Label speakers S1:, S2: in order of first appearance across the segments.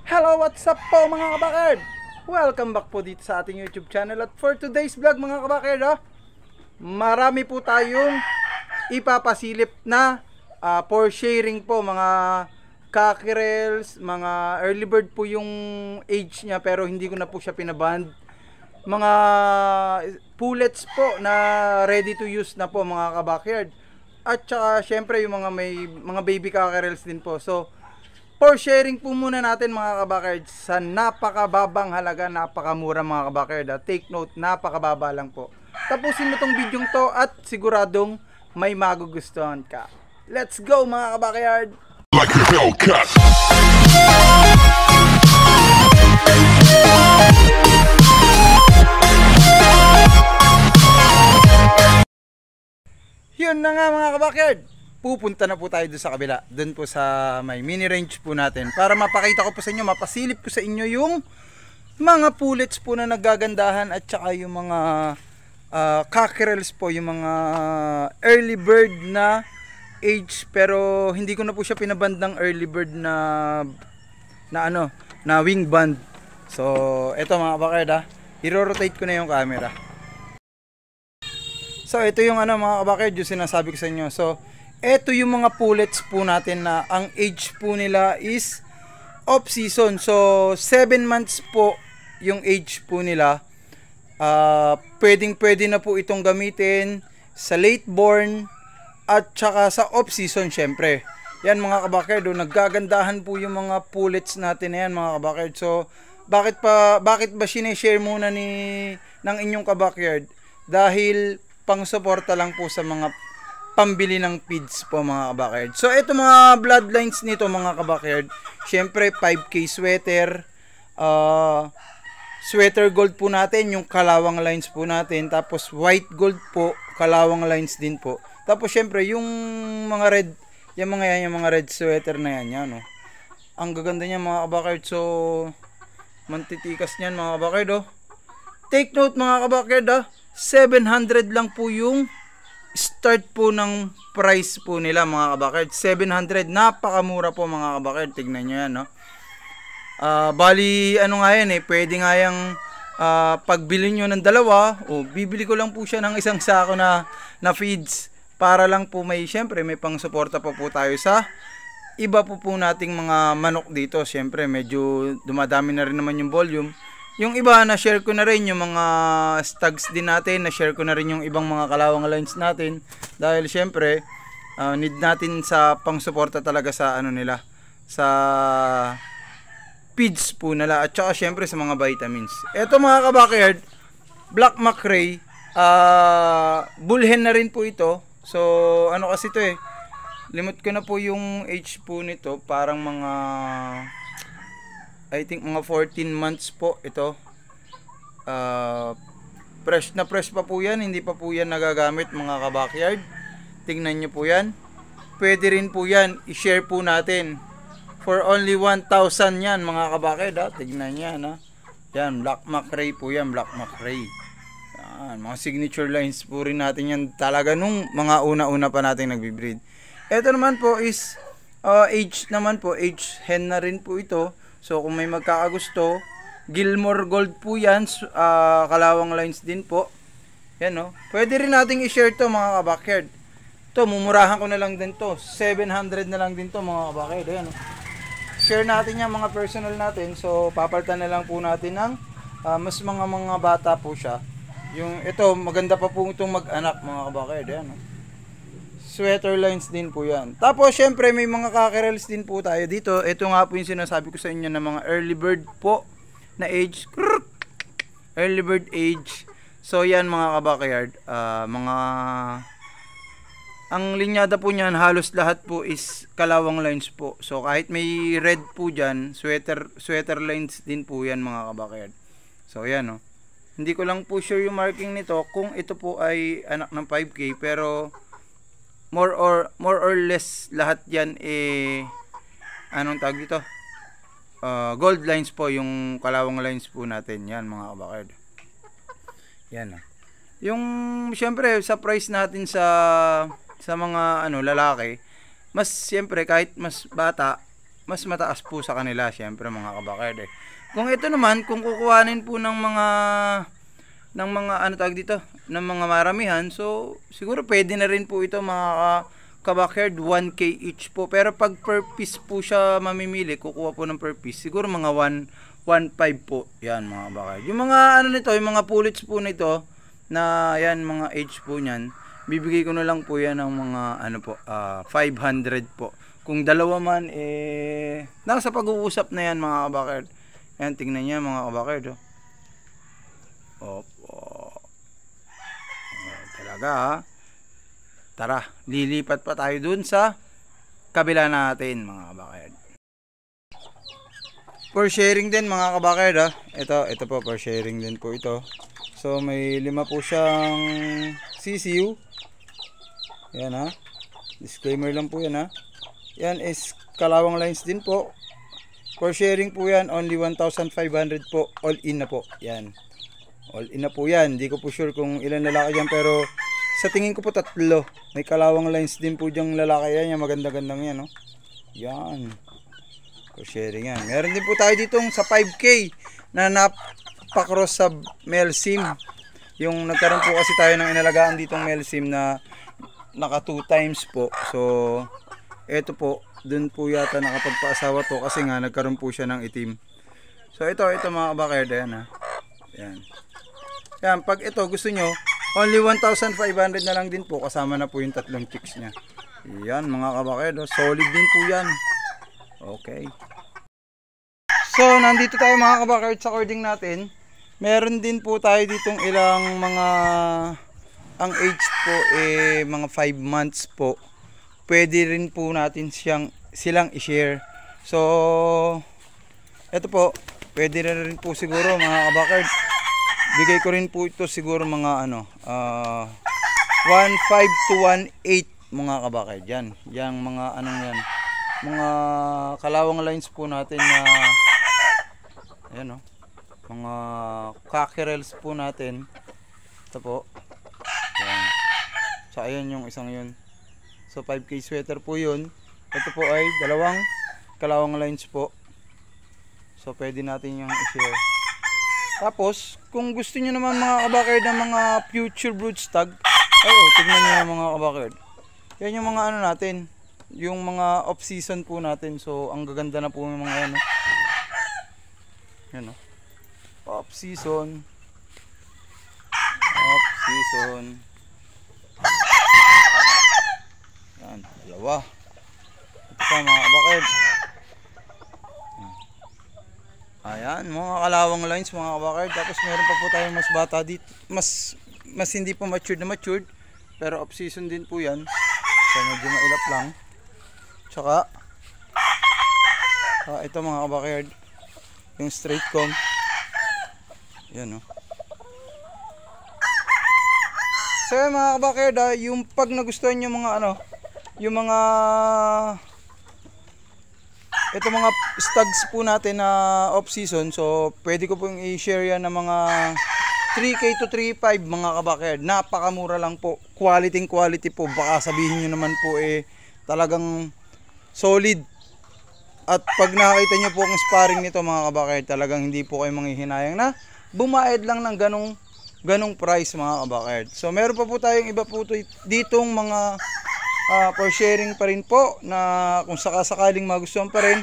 S1: Hello, what's up po mga kabakerd? Welcome back po dito sa ating YouTube channel. At for today's vlog mga kabakerd, marami po tayong ipapasilip na for sharing po, mga cockerels, mga early bird po yung age niya pero hindi ko na po siya pinaband. Mga pullets po na ready to use na po mga kabakerd. At saka syempre yung mga baby cockerels din po. So for sharing po muna natin mga kabakerd sa napakababang halaga, napakamura mga kabakerd. Take note, napakababa lang po. Tapusin mo tong video to at siguradong may magugustuhan ka. Let's go mga kabakerd!
S2: Like a Hellcat.
S1: Yun na nga mga kabakerd, pupunta na po tayo doon sa kabila, doon po sa may mini range po natin para mapakita ko po sa inyo, mapasilip ko sa inyo yung mga pullets po na nagagandahan at saka yung mga cockerels po, yung mga early bird na age pero hindi ko na po siya pinaband ng early bird na wing band. So eto mga kabakerd, i-rotate ko na yung camera. So ito yung mga kabakerd, yung sinasabi ko sa inyo. So ito yung mga pullets po natin na ang age po nila is off season. So 7 months po yung age po nila. Pwede na po itong gamitin sa late born at saka sa off season syempre. Yan mga kabakerd, naggagandahan po yung mga pullets natin na yan mga kabakerd. So bakit ba sineshare muna ng inyong kabakerd? Dahil pang suporta lang po sa mga pambili ng feeds po mga kabakerd. So ito mga bloodlines nito mga kabakerd, syempre 5K sweater, sweater gold po natin, yung kalawang lines po natin, tapos white gold po, kalawang lines din po. Tapos syempre yung mga red, yung mga red sweater na yan. Ang gaganda niya mga kabakerd. So mantitikas niyan mga kabakerd. Take note mga kabakerd, 700 lang po yung start po ng price po nila mga kabakerd. 700, napakamura po mga kabakerd. Tignan nyo yan, bali nga yan pwede nga yung pagbili nyo ng dalawa, bibili ko lang po siya ng isang sako na feeds para lang po syempre may pang suporta pa po tayo sa iba po nating mga manok dito. Syempre medyo dumadami na rin naman yung volume. Yung iba na share ko na rin yung mga stags din natin, na share ko na rin yung ibang mga kalawang lines natin dahil syempre need natin sa pangsuporta talaga sa nila, sa feeds po nila at saka syempre sa mga vitamins. Eto mga kabakerd, Black Macrae, bullhen na rin po ito. So kasi ito limit ko na po yung age po nito, parang mga I think mga 14 months po ito. Fresh na fresh pa po yan, hindi pa po yan nagagamit mga kabackyard. Tingnan nyo po yan. Pwede rin po yan, i-share po natin. For only 1,000 yan mga kabackyard. Tingnan nyo yan. Yan, Black Macrae po yan, Black Macrae. Yan, mga signature lines po rin natin yan talaga nung mga una-una pa natin nagbibreed. Ito naman po is age naman po, age hen na rin po ito. So kung may magkakagusto, Gilmore Gold po yan, kalawang lines din po. Yan pwede rin nating i-share to mga kabakerd. To mumurahan ko na lang din to, 700 na lang din to mga kabakerd. Ayan share natin yan mga personal natin. So papalitan na lang po natin ng mas mga bata po siya. Yung ito maganda pa po itong mag-anak mga kabakerd. Ayan sweater lines din po yan. Tapos syempre may mga cockerels din po tayo dito. Ito nga po yung sinasabi ko sa inyo na mga early bird po na age. Early bird age. So yan mga kabakerd, ang linyada po niyan halos lahat po is kalawang lines po. So kahit may red po dyan, sweater lines din po yan mga kabakerd. So yan hindi ko lang po sure yung marking nito kung ito po ay anak ng 5K pero more or less lahat yan anong tawag dito, gold lines po yung kalawang lines po natin yan mga kabakerd. Yan yung syempre sa price natin sa mga lalaki, mas syempre kahit mas bata mas mataas po sa kanila, syempre mga kabakerd eh. Kung ito naman, kung kukuhanin po ng mga ano tawag dito, ng mga maramihan, so siguro pwede na rin po ito mga kabakerd, 1K each po. Pero pag per piece po siya mamimili, kukuha po ng per piece, siguro mga 1.5 po. Yan mga kabakerd. Yung mga ano nito, yung mga pullets po nito, na yan mga age po niyan, bibigay ko na lang po yan ng mga ano po, 500 po. Kung dalawa man, nasa pag-uusap na yan mga kabakerd. Yan, tingnan niya mga kabakerd. Opo. Talaga ha. Tara, lilipat pa tayo dun sa kabila natin mga kabakerd. For sharing din mga kabakerd ha. Ito po, for sharing din po ito. So may 5 po siyang CCU. Yan ha. Disclaimer lang po yan ha. Yan is kalawang lines din po. For sharing po yan, only 1,500 po. All in na po. Yan. All in na po yan. Hindi ko po sure kung ilan lalaki yan, pero sa tingin ko po 3. May kalawang lines din po diyang lalaki yan. Yan, maganda-gandang yan. No? Yan. For sharing yan. Meron din po tayo ditong sa 5K na napakross sa male sim. Yung nagkaroon po kasi tayo ng inalagaan ditong male sim na naka 2 times po. So, eto po. Doon po yata nakapagpaasawa to kasi nga nagkaroon po siya ng itim. So ito mga kabakerd, yan ha. Yan. Yan, pag ito gusto nyo, only 1,500 na lang din po, kasama na po yung 3 chicks niya. Yan mga kabakerd, solid din po yan. Okay. So nandito tayo mga kabakerd sa cording natin. Meron din po tayo ditong ilang mga, ang age po mga 5 months po. Pwede rin po natin silang i-share. So, ito po, pwede rin po siguro mga kabakerd. Bigay ko rin po ito siguro mga 1.5 to 1.8 mga kabakerd. Yan mga yan. Mga kalawang lines po natin na ayan mga cockerels po natin. Ito po. Yan. So, ayan yung isang yun. So 5K sweater po yun. Ito po ay 2 kalawang lines po. So pwede natin yung i-share. Tapos kung gusto niyo naman mga kabakerd ng mga future brood stag, tignan niyo mga kabakerd. Yan yung mga ano natin, yung mga off season po natin. So ang gaganda na po yung mga yan. Yan off season. Off season. Yan, 2. Ito pa mga kabakerd. Ayan, mga kalawang lines mga kabakerd. Tapos meron pa po tayong mas bata dito. Mas hindi pa matured. Pero off season din po yan. So medyo mailap lang. Tsaka ito mga kabakerd, yung straight comb. Yan So mga kabakerd, yung pag nagustuhan nyo mga yung mga ito mga stags po natin na off season, so pwede ko pong i-share yan ng mga 3K to 3.5 mga kabakerd. Napakamura lang po, quality po. Baka sabihin nyo naman po talagang solid. At pag nakita nyo po ang sparring nito mga kabakerd, talagang hindi po kayo manghihinayang na bumayad lang ng ganong price mga kabakerd. So meron pa po tayong iba po ditong mga for sharing pa rin po na kung sakasakaling magustuhan pa rin.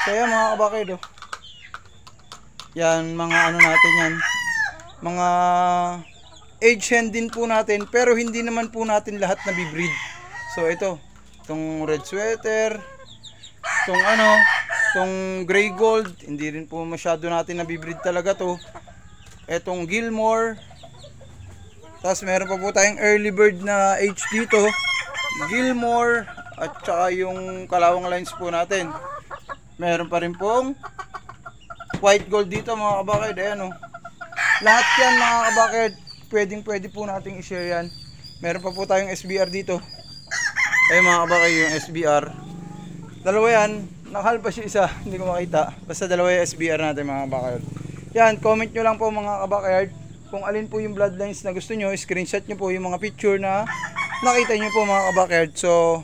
S1: So yan mga kabakerd yan mga natin yan, mga age hen din po natin, pero hindi naman po natin lahat na bibreed. So itong red sweater, itong gray gold, hindi rin po masyado natin na bibreed talaga to. Itong Gilmore, tapos meron pa po tayong early bird na age dito, Gilmore, at saka yung kalawang lines po natin. Meron pa rin pong white gold dito mga kabakerd. Ayan lahat yan mga kabakerd, pwede po nating i-share yan. Meron pa po tayong SBR dito. Ayun mga kabakerd, yung SBR. Dalawa yan, nakalpas yung isa, hindi ko makita. Basta dalawa yung SBR natin mga kabakerd. Yan, comment nyo lang po mga kabakerd kung alin po yung bloodlines na gusto nyo. Screenshot nyo po yung mga picture na nakita nyo po mga kabakerd. So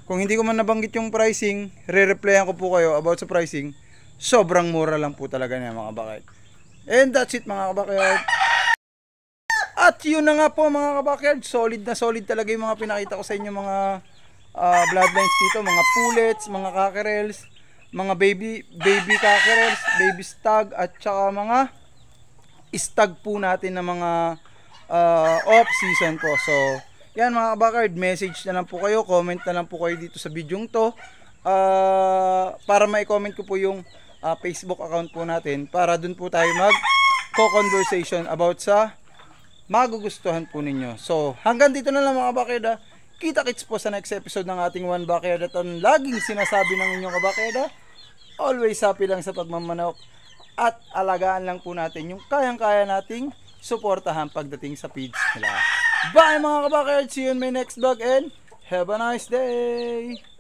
S1: Kung hindi ko man nabanggit yung pricing, re-replyan ko po kayo about sa pricing. Sobrang mura lang po talaga niya mga kabakayard. And that's it mga kabakayard. At yun na nga po mga kabakayard, solid na solid talaga yung mga pinakita ko sa inyo mga bloodlines dito, mga pullets, mga cockerels, mga baby cockerels, baby stag, at saka mga stag po natin na mga off season po. So yan mga kabakayard, message na lang po kayo, comment na lang po kayo dito sa video to para ma-comment ko po yung Facebook account po natin para dun po tayo mag-conversation about sa magugustuhan po ninyo. So hanggang dito na lang mga kabakayard. Kita-kits po sa next episode ng ating One Backyard. At ang laging sinasabi ng inyong kabakayard, always happy lang sa pagmamanok at alagaan lang po natin yung kayang-kaya nating suportahan pagdating sa feeds nila. Bye mga kabakayard! See you in my next vlog and have a nice day!